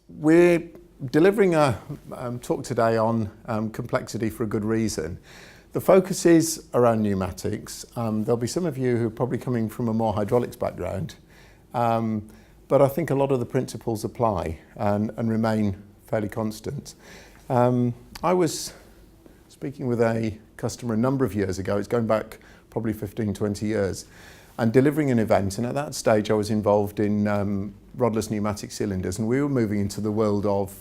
we're delivering a talk today on complexity for a good reason. The focus is around pneumatics. There'll be some of you who are probably coming from a more hydraulics background, but I think a lot of the principles apply and remain fairly constant. I was speaking with a customer a number of years ago, it's going back probably 15, 20 years, and delivering an event, and at that stage I was involved in rodless pneumatic cylinders, and we were moving into the world of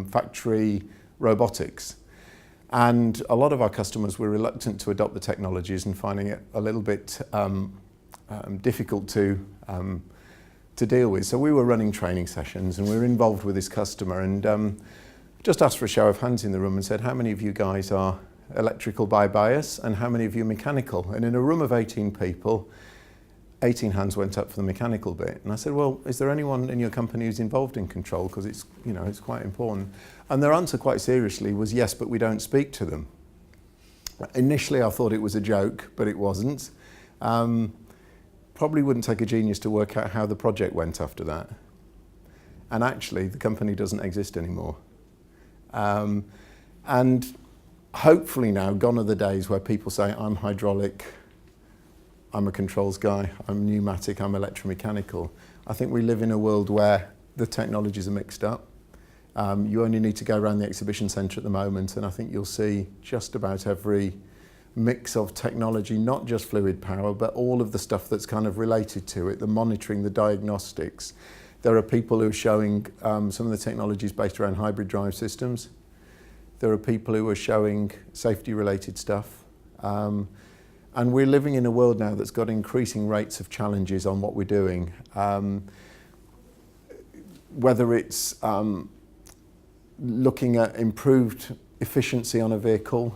factory robotics. And a lot of our customers were reluctant to adopt the technologies and finding it a little bit difficult to deal with. So we were running training sessions and we were involved with this customer, and just asked for a show of hands in the room and said, how many of you guys are electrical by bias and how many of you mechanical? And in a room of 18 people, 18 hands went up for the mechanical bit. And I said, well, is there anyone in your company who's involved in control? Because it's, you know, it's quite important. And their answer quite seriously was yes, but we don't speak to them. Initially, I thought it was a joke, but it wasn't. Probably wouldn't take a genius to work out how the project went after that. And actually, the company doesn't exist anymore. And hopefully now, gone are the days where people say, I'm hydraulic, I'm a controls guy, I'm pneumatic, I'm electromechanical. I think we live in a world where the technologies are mixed up. You only need to go around the exhibition centre at the moment, and I think you'll see just about every mix of technology, not just fluid power, but all of the stuff that's kind of related to it, the monitoring, the diagnostics. There are people who are showing some of the technologies based around hybrid drive systems. There are people who are showing safety-related stuff. And we're living in a world now that's got increasing rates of challenges on what we're doing. Whether it's looking at improved efficiency on a vehicle,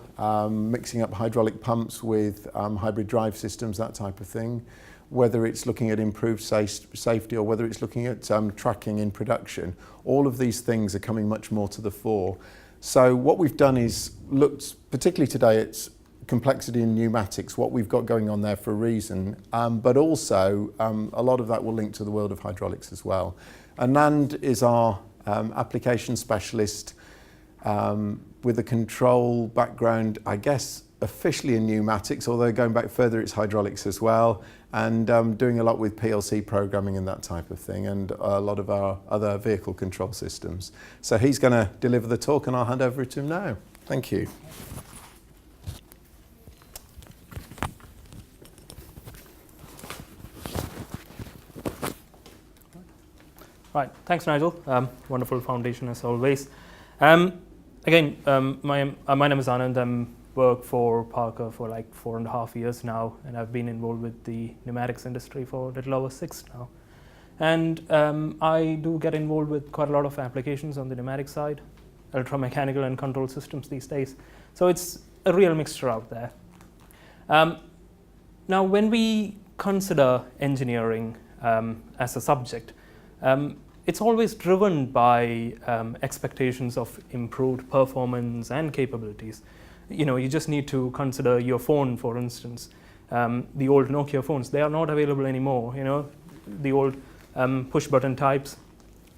mixing up hydraulic pumps with hybrid drive systems, that type of thing. Whether it's looking at improved safety or whether it's looking at tracking in production. All of these things are coming much more to the fore. So what we've done is looked, particularly today, it's complexity in pneumatics, what we've got going on there for a reason, but also a lot of that will link to the world of hydraulics as well. Anand is our application specialist with a control background, I guess officially in pneumatics, although going back further it's hydraulics as well, and doing a lot with PLC programming and that type of thing, and a lot of our other vehicle control systems. So he's going to deliver the talk and I'll hand over to him now. Thank you. Right, thanks Nigel. Wonderful foundation as always. My name is Anand. I work for Parker for like 4.5 years now, and I've been involved with the pneumatics industry for a little over 6 now. And I do get involved with quite a lot of applications on the pneumatic side, electromechanical and control systems these days. So it's a real mixture out there. Now, when we consider engineering as a subject, it's always driven by expectations of improved performance and capabilities. You know, you just need to consider your phone, for instance. The old Nokia phones, they are not available anymore. You know, the old push button types.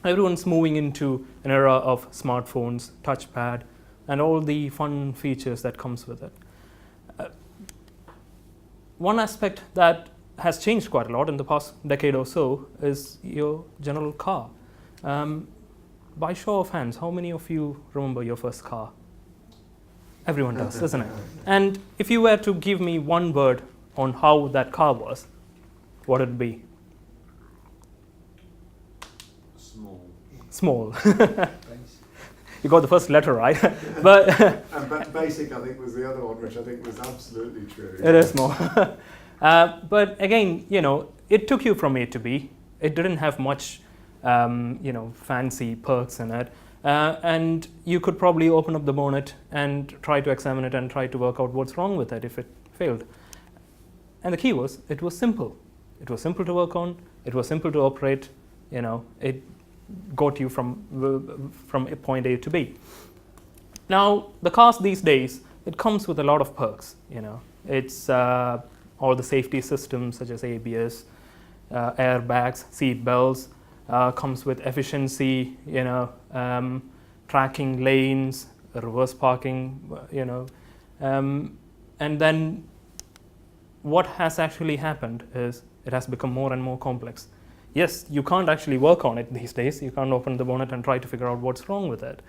Everyone's moving into an era of smartphones, touchpad, and all the fun features that comes with it. One aspect that has changed quite a lot in the past decade or so is your general car. By show of hands, how many of you remember your first car? Everyone does, doesn't it? And if you were to give me one word on how that car was, what would it be? Small. You got the first letter right. But and basic, I think, was the other one, which I think was absolutely true. It is small. But again, you know, it took you from A to B. It didn't have much, you know, fancy perks in it. And you could probably open up the bonnet and try to examine it and try to work out what's wrong with it if it failed. And the key was, it was simple. It was simple to work on. It was simple to operate. You know, it got you from point A to B. Now, the cars these days, it comes with a lot of perks. You know, it's all the safety systems such as ABS, airbags, seat belts, comes with efficiency, tracking lanes, reverse parking, and then what has actually happened is it has become more and more complex. Yes, you can't actually work on it these days. You can't open the bonnet and try to figure out what's wrong with it.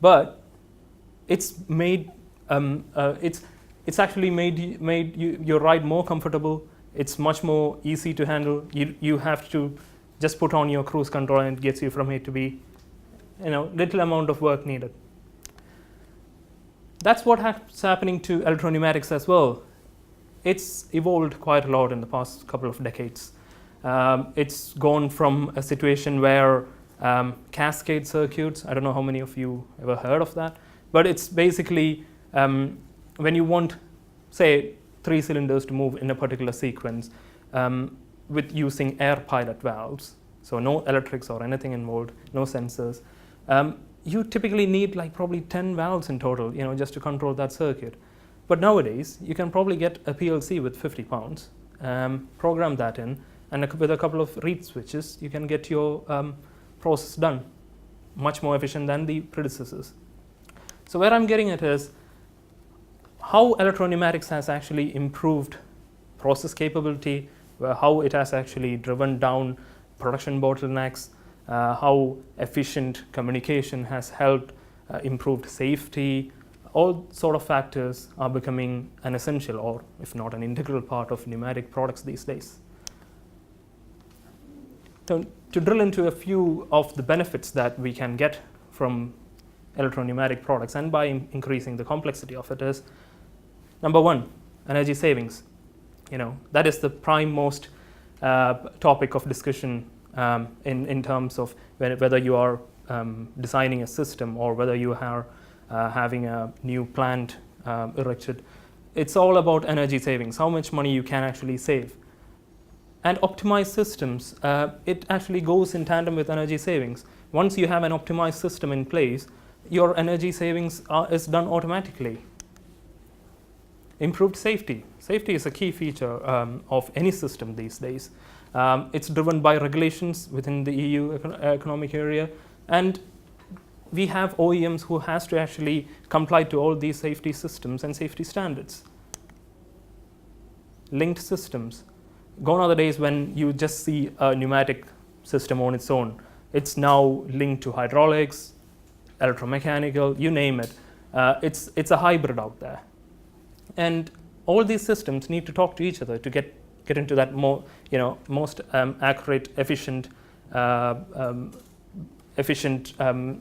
But it's made it's actually made your ride more comfortable. It's much more easy to handle. You have to just put on your cruise control and it gets you from A to B. Little amount of work needed. That's what's happening to electro pneumatics as well. It's evolved quite a lot in the past couple of decades. It's gone from a situation where cascade circuits, I don't know how many of you ever heard of that, but it's basically when you want, say, 3 cylinders to move in a particular sequence with using air pilot valves, so no electrics or anything involved, no sensors, you typically need like probably 10 valves in total, just to control that circuit. But nowadays, you can probably get a PLC with 50 pounds, program that in, and with a couple of reed switches, you can get your process done. Much more efficient than the predecessors. So where I'm getting at is how electro-pneumatics has actually improved process capability, how it has actually driven down production bottlenecks, how efficient communication has helped improved safety. All sort of factors are becoming an essential, or if not an integral part of pneumatic products these days. To drill into a few of the benefits that we can get from electro-pneumatic products, and by increasing the complexity of it, is number one, energy savings. That is the prime most topic of discussion in terms of whether you are designing a system or whether you are having a new plant erected. It's all about energy savings, how much money you can actually save. And optimized systems, it actually goes in tandem with energy savings. Once you have an optimized system in place, your energy savings is done automatically. Improved safety. Safety is a key feature of any system these days. It's driven by regulations within the EU economic area, and we have OEMs who has to actually comply to all these safety systems and safety standards. Linked systems. Gone are the days when you just see a pneumatic system on its own. It's now linked to hydraulics, electromechanical, you name it. It's a hybrid out there. And all these systems need to talk to each other to get into that most accurate, efficient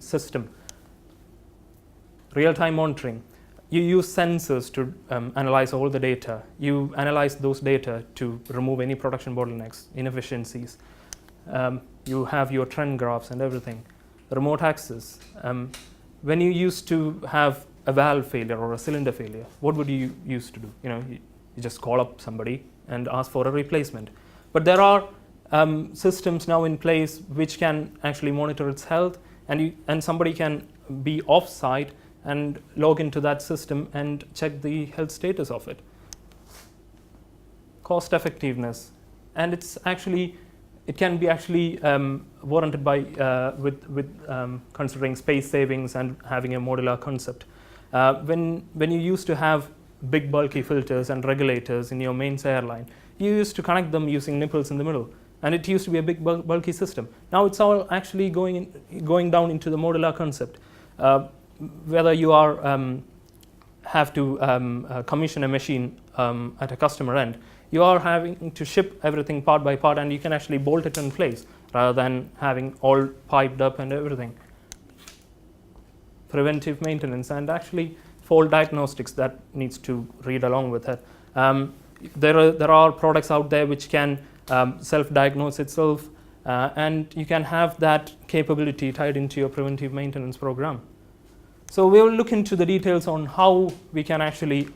system. Real-time monitoring. You use sensors to analyze all the data. You analyze those data to remove any production bottlenecks, inefficiencies. You have your trend graphs and everything. Remote access. When you used to have a valve failure or a cylinder failure, what would you used to do? You just call up somebody and ask for a replacement. But there are systems now in place which can actually monitor its health, and somebody can be off-site and log into that system and check the health status of it. Cost effectiveness, and it can be actually warranted by with considering space savings and having a modular concept. When you used to have big bulky filters and regulators in your mains airline, you used to connect them using nipples in the middle, and it used to be a big bulky system. Now it's all actually going down into the modular concept. Whether you have to commission a machine at a customer end, you are having to ship everything part by part, and you can actually bolt it in place rather than having all piped up and everything. Preventive maintenance and actually fault diagnostics that needs to read along with it. There are products out there which can self-diagnose itself, and you can have that capability tied into your preventive maintenance program. So we will look into the details on how we can actually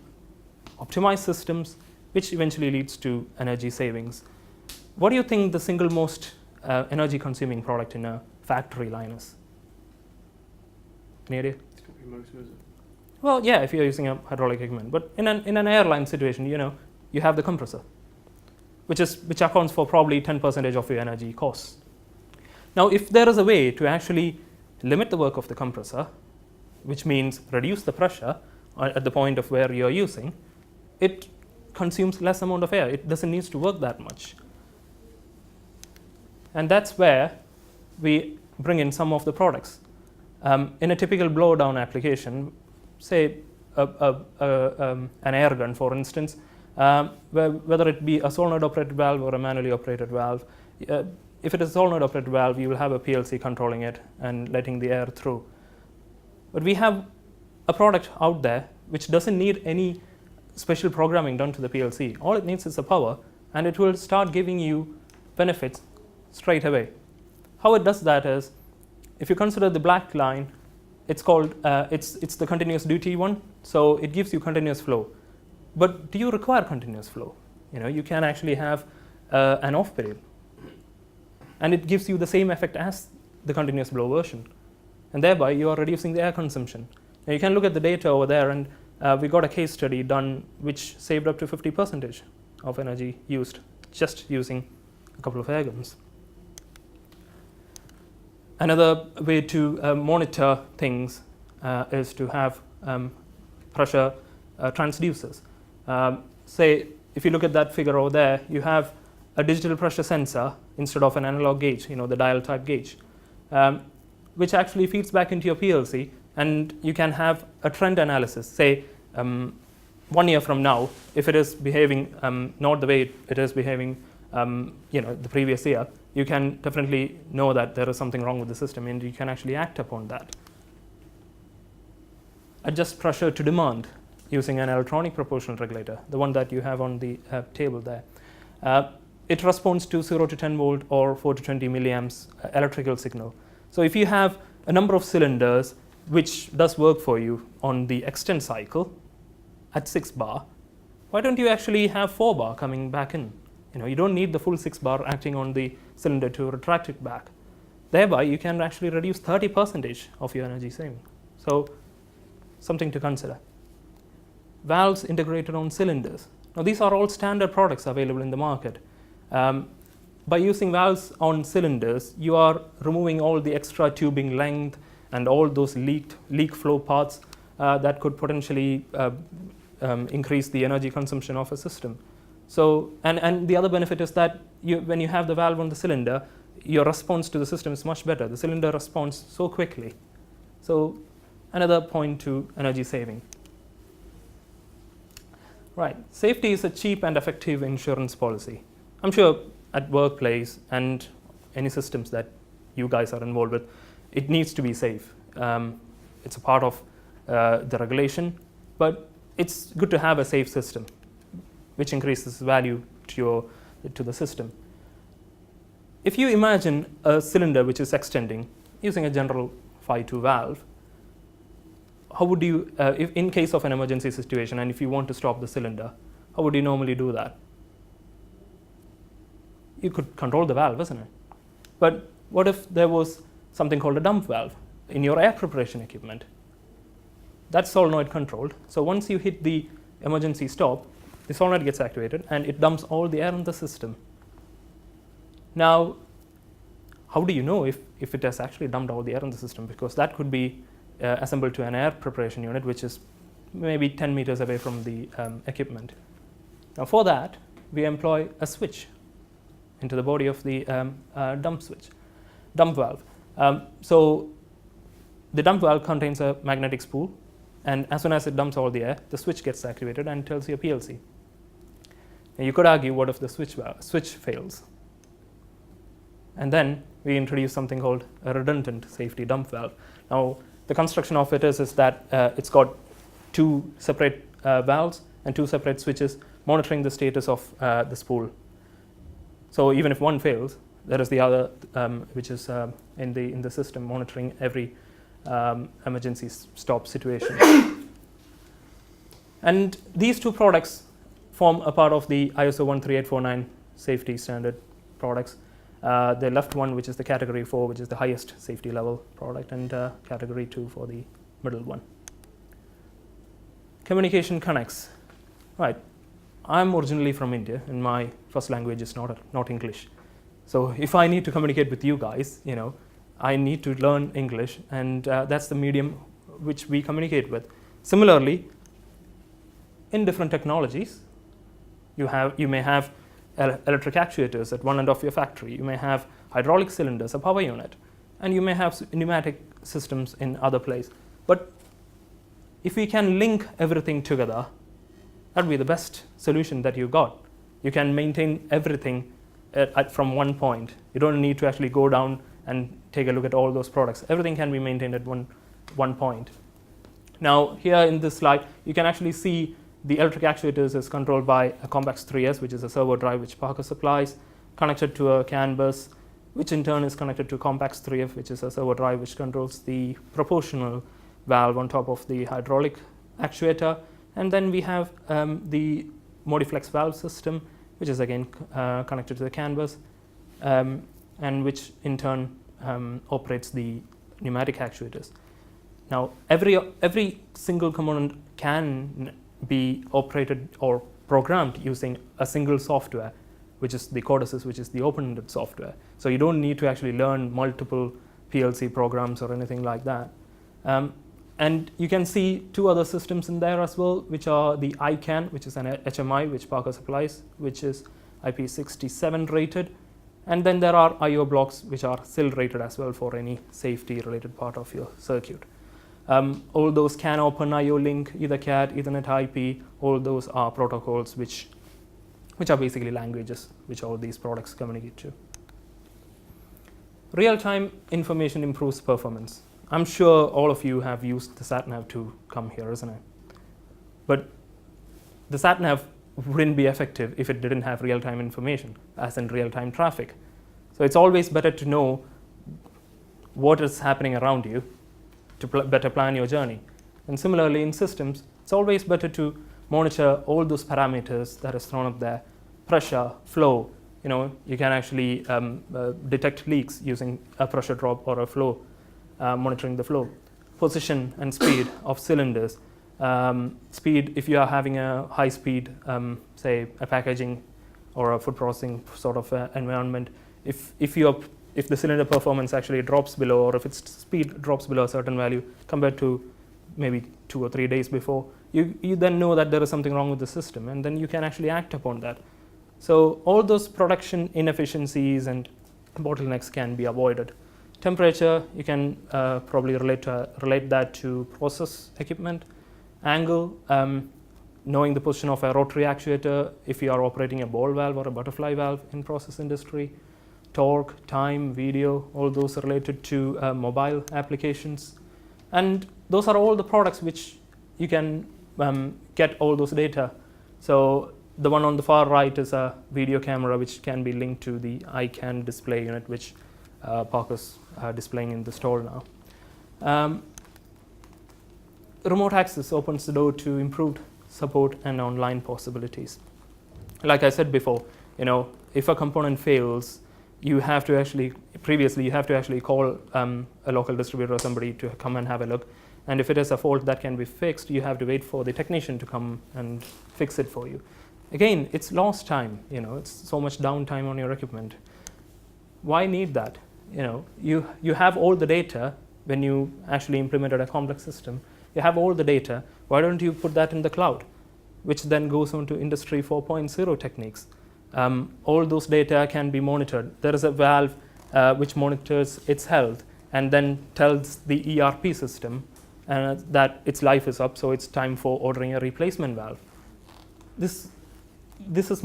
optimize systems, which eventually leads to energy savings. What do you think the single most energy consuming product in a factory line is? Any idea? It's got to be motor, is it? Well, yeah, if you're using a hydraulic equipment. But in an airline situation, you have the compressor, which accounts for probably 10% of your energy costs. Now, if there is a way to actually limit the work of the compressor, which means reduce the pressure at the point of where you're using, it consumes less amount of air. It doesn't need to work that much. And that's where we bring in some of the products. In a typical blowdown application, say an air gun, for instance, whether it be a solenoid operated valve or a manually operated valve, if it is a solenoid operated valve, you will have a PLC controlling it and letting the air through. But we have a product out there which doesn't need any special programming done to the PLC. All it needs is the power, and it will start giving you benefits straight away. How it does that is, if you consider the black line, it's called it's the continuous duty one, so it gives you continuous flow. But do you require continuous flow? You can actually have an off period, and it gives you the same effect as the continuous flow version, and thereby you are reducing the air consumption. Now you can look at the data over there, and we got a case study done which saved up to 50% of energy used just using a couple of air guns. Another way to monitor things is to have pressure transducers. Say, if you look at that figure over there, you have a digital pressure sensor instead of an analog gauge, the dial type gauge, which actually feeds back into your PLC, and you can have a trend analysis. Say, 1 year from now, if it is behaving not the way it is behaving the previous year, you can definitely know that there is something wrong with the system, and you can actually act upon that. Adjust pressure to demand using an electronic proportional regulator, the one that you have on the table there. It responds to 0 to 10 volt or 4 to 20 milliamps electrical signal. So if you have a number of cylinders which does work for you on the extend cycle at 6 bar, why don't you actually have 4 bar coming back in? You don't need the full 6 bar acting on the cylinder to retract it back. Thereby, you can actually reduce 30% of your energy saving. So, something to consider. Valves integrated on cylinders. Now, these are all standard products available in the market. By using valves on cylinders, you are removing all the extra tubing length and all those leak flow paths that could potentially increase the energy consumption of a system. So, and the other benefit is that when you have the valve on the cylinder, your response to the system is much better. The cylinder responds so quickly. So, another point to energy saving. Right, safety is a cheap and effective insurance policy. I'm sure at workplace and any systems that you guys are involved with, it needs to be safe. It's a part of the regulation, but it's good to have a safe system, which increases value to the system. If you imagine a cylinder which is extending using a general Phi 2 valve, how would you, if in case of an emergency situation and if you want to stop the cylinder, how would you normally do that? You could control the valve, isn't it? But what if there was something called a dump valve in your air preparation equipment? That's solenoid controlled. So once you hit the emergency stop, the solenoid gets activated and it dumps all the air in the system. Now, how do you know if it has actually dumped all the air in the system? Because that could be assembled to an air preparation unit, which is maybe 10 meters away from the equipment. Now, for that, we employ a switch into the body of the dump valve. So, the dump valve contains a magnetic spool, and as soon as it dumps all the air, the switch gets activated and tells your PLC. Now, you could argue, what if the switch fails? And then we introduce something called a redundant safety dump valve. Now, the construction of it is that it's got 2 separate valves and 2 separate switches monitoring the status of the spool. So even if one fails, there is the other which is in the system monitoring every emergency stop situation. And these 2 products form a part of the ISO 13849 safety standard products. The left one, which is the category 4, which is the highest safety level product, and category 2 for the middle one. Communication connects. Right. I'm originally from India, and my first language is not English. So if I need to communicate with you guys, I need to learn English, and that's the medium which we communicate with. Similarly, in different technologies, you may have electric actuators at one end of your factory. You may have hydraulic cylinders, a power unit, and you may have pneumatic systems in other places. But if we can link everything together, that would be the best solution that you got. You can maintain everything from one point. You don't need to actually go down and take a look at all those products. Everything can be maintained at one point. Now, here in this slide, you can actually see the electric actuators is controlled by a Combax 3S, which is a servo drive which Parker supplies, connected to a CAN bus, which in turn is connected to Combax 3F, which is a servo drive which controls the proportional valve on top of the hydraulic actuator. And then we have the Modiflex valve system, which is again connected to the CAN bus, and which in turn operates the pneumatic actuators. Now, every single component can be operated or programmed using a single software, which is the Codesys, which is the open-ended software. So you don't need to actually learn multiple PLC programs or anything like that. And you can see two other systems in there as well, which are the iCAN, which is an HMI, which Parker supplies, which is IP67 rated. And then there are I/O blocks, which are SIL rated as well for any safety-related part of your circuit. All those CAN open I/O link, either CAT, Ethernet IP, all those are protocols which are basically languages which all these products communicate to. Real-time information improves performance. I'm sure all of you have used the SAT NAV to come here, isn't it? But the SAT NAV wouldn't be effective if it didn't have real-time information, as in real-time traffic. So it's always better to know what is happening around you to better plan your journey. And similarly in systems, it's always better to monitor all those parameters that is thrown up there: pressure, flow. You can actually detect leaks using a pressure drop or a flow, monitoring the flow. Position and speed of cylinders. Speed, if you are having a high speed, say a packaging or a food processing sort of environment, if the cylinder performance actually drops below, or if its speed drops below a certain value compared to maybe 2 or 3 days before, you then know that there is something wrong with the system, and then you can actually act upon that. So all those production inefficiencies and bottlenecks can be avoided. Temperature, you can probably relate that to process equipment. Angle, knowing the position of a rotary actuator if you are operating a ball valve or a butterfly valve in process industry. Torque, time, video, all those are related to mobile applications. And those are all the products which you can get all those data. So the one on the far right is a video camera which can be linked to the iCAN display unit, which Parker's displaying in the store now. Remote access opens the door to improved support and online possibilities. Like I said before, if a component fails, you have to actually call a local distributor or somebody to come and have a look. And if it is a fault that can be fixed, you have to wait for the technician to come and fix it for you. Again, it's lost time. It's so much downtime on your equipment. Why need that? You have all the data when you actually implemented a complex system. You have all the data. Why don't you put that in the cloud, which then goes on to Industry 4.0 techniques? All those data can be monitored. There is a valve which monitors its health and then tells the ERP system that its life is up, so it's time for ordering a replacement valve. This is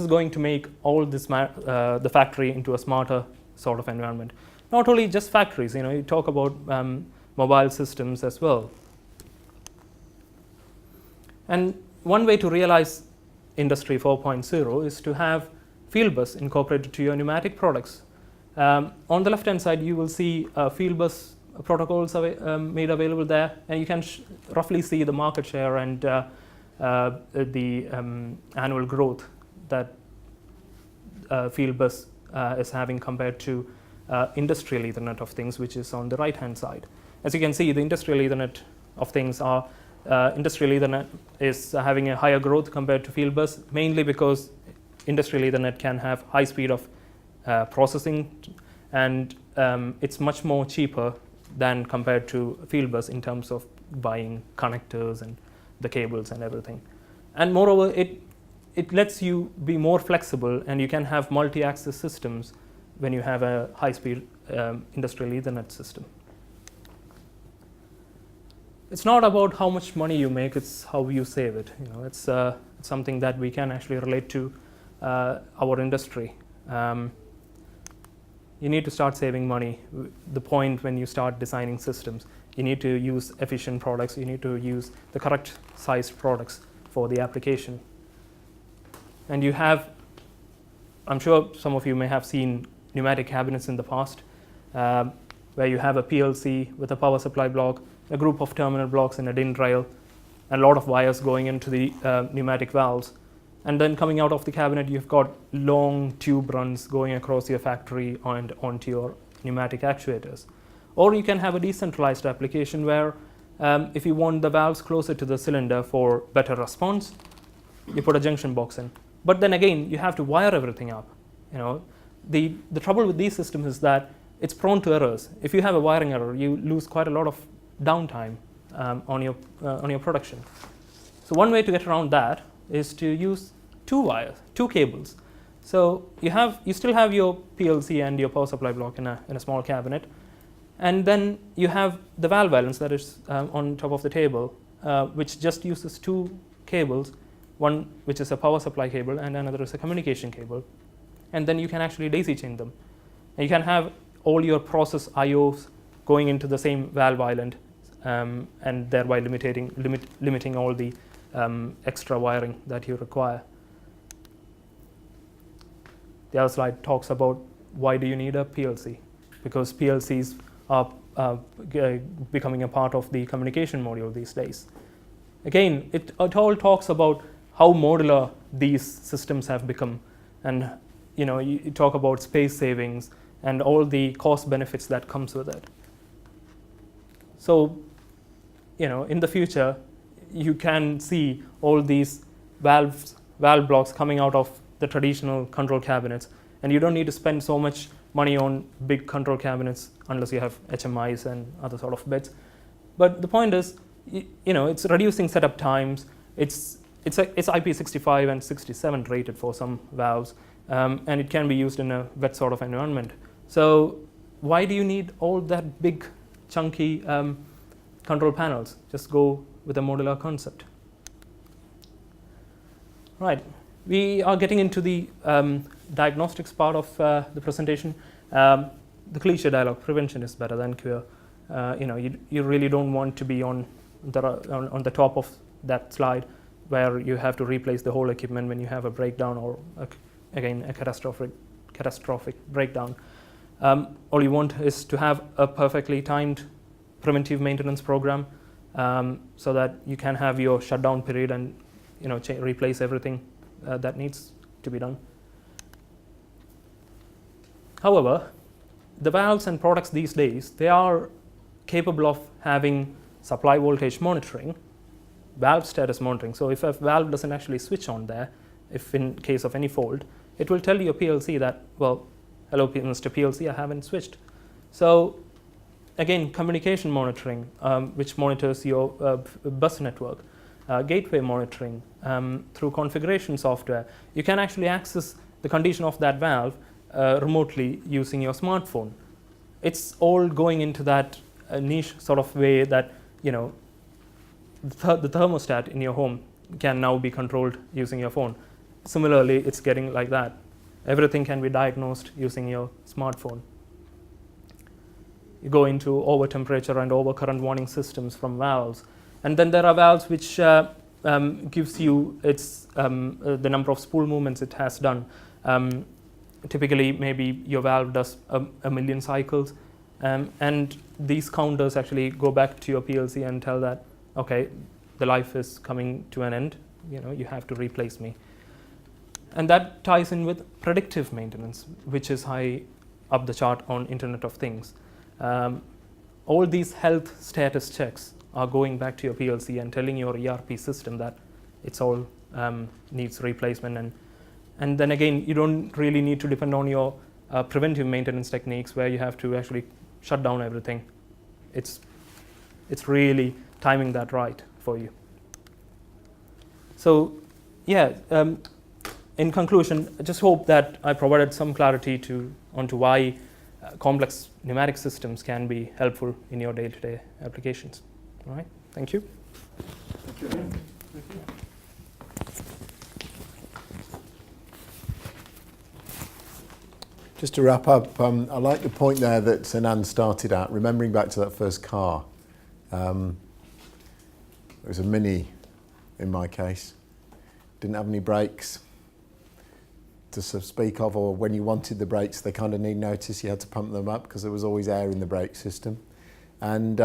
going to make all this the factory into a smarter sort of environment. Not only just factories, you talk about mobile systems as well. And one way to realize Industry 4.0 is to have field bus incorporated to your pneumatic products. On the left-hand side, you will see field bus protocols made available there, and you can roughly see the market share and the annual growth that field bus is having compared to industrial Ethernet of things, which is on the right-hand side. As you can see, the industrial Ethernet of things are industrial Ethernet is having a higher growth compared to field bus, mainly because industrial Ethernet can have high speed of processing, and it's much more cheaper than compared to field bus in terms of buying connectors and the cables and everything. And moreover, it lets you be more flexible, and you can have multi-access systems when you have a high-speed industrial Ethernet system. It's not about how much money you make, it's how you save it. It's something that we can actually relate to our industry. You need to start saving money. The point when you start designing systems, you need to use efficient products, you need to use the correct sized products for the application. And you have, I'm sure some of you may have seen pneumatic cabinets in the past, where you have a PLC with a power supply block, a group of terminal blocks and a DIN rail, and a lot of wires going into the pneumatic valves. And then coming out of the cabinet, you've got long tube runs going across your factory and onto your pneumatic actuators. Or you can have a decentralized application where if you want the valves closer to the cylinder for better response, you put a junction box in. But then again, you have to wire everything up. The trouble with these systems is that it's prone to errors. If you have a wiring error, you lose quite a lot of downtime on your production. So one way to get around that is to use two cables. So you still have your PLC and your power supply block in a small cabinet, and then you have the valve balance that is on top of the table, which just uses two cables, one which is a power supply cable and another is a communication cable, and then you can actually daisy chain them. And you can have all your process IOs going into the same valve island, and thereby limiting all the extra wiring that you require. The other slide talks about why do you need a PLC? Because PLCs are becoming a part of the communication module these days. Again, it all talks about how modular these systems have become, and you talk about space savings and all the cost benefits that comes with it. So, in the future, you can see all these valve blocks coming out of the traditional control cabinets, and you don't need to spend so much money on big control cabinets unless you have HMIs and other sort of bits. But the point is, it's reducing setup times. It's IP65 and 67 rated for some valves, and it can be used in a wet sort of environment. So why do you need all that big, chunky control panels? Just go with a modular concept. Right. We are getting into the diagnostics part of the presentation. The cliche dialogue: prevention is better than cure. You really don't want to be on the top of that slide where you have to replace the whole equipment when you have a breakdown or a catastrophic breakdown. All you want is to have a perfectly timed preventive maintenance program, so that you can have your shutdown period and replace everything that needs to be done. However, the valves and products these days, they are capable of having supply voltage monitoring, valve status monitoring. So if a valve doesn't actually switch on there, if in case of any fault, it will tell your PLC that, well, hello Mr. PLC, I haven't switched. So again, communication monitoring, which monitors your bus network, gateway monitoring through configuration software. You can actually access the condition of that valve remotely using your smartphone. It's all going into that niche sort of way that the thermostat in your home can now be controlled using your phone. Similarly, it's getting like that. Everything can be diagnosed using your smartphone. You go into over temperature and over current warning systems from valves. And then there are valves which gives you the number of spool movements it has done. Typically, maybe your valve does a million cycles, and these counters actually go back to your PLC and tell that, okay, the life is coming to an end, you have to replace me. And that ties in with predictive maintenance, which is high up the chart on Internet of Things. All these health status checks are going back to your PLC and telling your ERP system that it's all needs replacement. And then again, you don't really need to depend on your preventive maintenance techniques where you have to actually shut down everything. It's really timing that right for you. So yeah, in conclusion, I just hope that I provided some clarity onto why complex pneumatic systems can be helpful in your day-to-day applications. All right, thank you. Thank you. Just to wrap up, I like the point there that Anand started at, remembering back to that first car. It was a Mini in my case. Didn't have any brakes to speak of, or when you wanted the brakes, they kind of need notice. You had to pump them up because there was always air in the brake system. And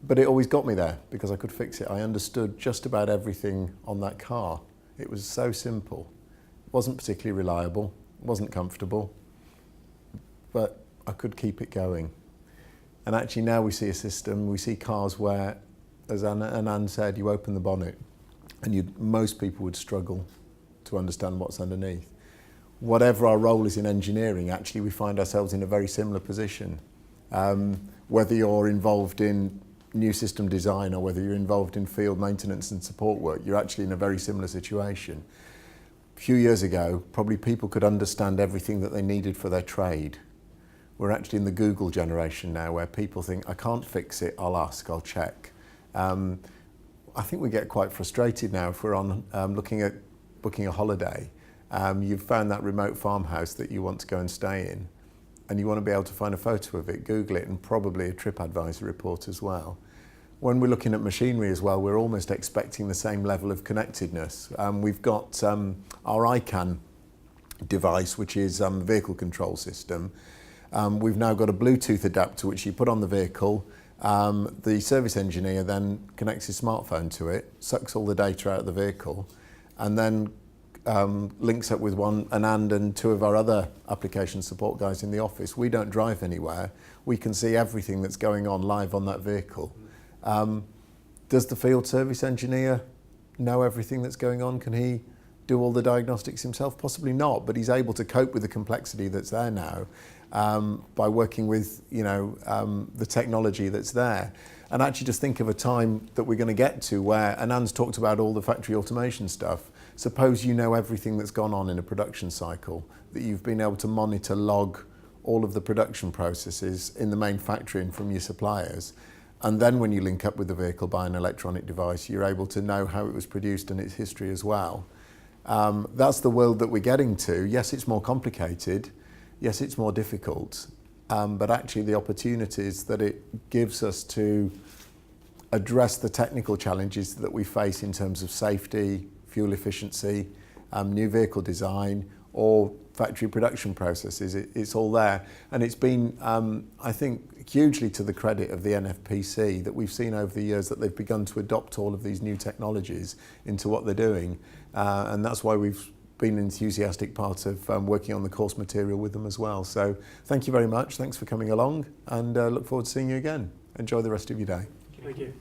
but it always got me there because I could fix it. I understood just about everything on that car. It was so simple. It wasn't particularly reliable, wasn't comfortable, but I could keep it going. And actually now we see a system, we see cars where, as Anand said, you open the bonnet and most people would struggle to understand what's underneath. Whatever our role is in engineering, actually we find ourselves in a very similar position. Whether you're involved in new system design or whether you're involved in field maintenance and support work, you're actually in a very similar situation. A few years ago, probably people could understand everything that they needed for their trade. We're actually in the Google generation now where people think, I can't fix it, I'll ask, I'll check. I think we get quite frustrated now if we're on looking at booking a holiday. You've found that remote farmhouse that you want to go and stay in, and you want to be able to find a photo of it, Google it, and probably a TripAdvisor report as well. When we're looking at machinery as well, we're almost expecting the same level of connectedness. We've got our ICANN device, which is a vehicle control system. We've now got a Bluetooth adapter which you put on the vehicle. The service engineer then connects his smartphone to it, sucks all the data out of the vehicle, and then links up with Anand and two of our other application support guys in the office. We don't drive anywhere. We can see everything that's going on live on that vehicle. Does the field service engineer know everything that's going on? Can he do all the diagnostics himself? Possibly not, but he's able to cope with the complexity that's there now by working with the technology that's there. And actually just think of a time that we're going to get to where Anand's talked about all the factory automation stuff. Suppose you know everything that's gone on in a production cycle, that you've been able to monitor, log all of the production processes in the main factory and from your suppliers. And then when you link up with the vehicle by an electronic device, you're able to know how it was produced and its history as well. That's the world that we're getting to. Yes, it's more complicated. Yes, it's more difficult. But actually the opportunities that it gives us to address the technical challenges that we face in terms of safety, fuel efficiency, new vehicle design, or factory production processes, it's all there. And it's been, I think, hugely to the credit of the NFPC that we've seen over the years that they've begun to adopt all of these new technologies into what they're doing. And that's why we've been an enthusiastic part of working on the course material with them as well. So thank you very much. Thanks for coming along, and look forward to seeing you again. Enjoy the rest of your day. Thank you.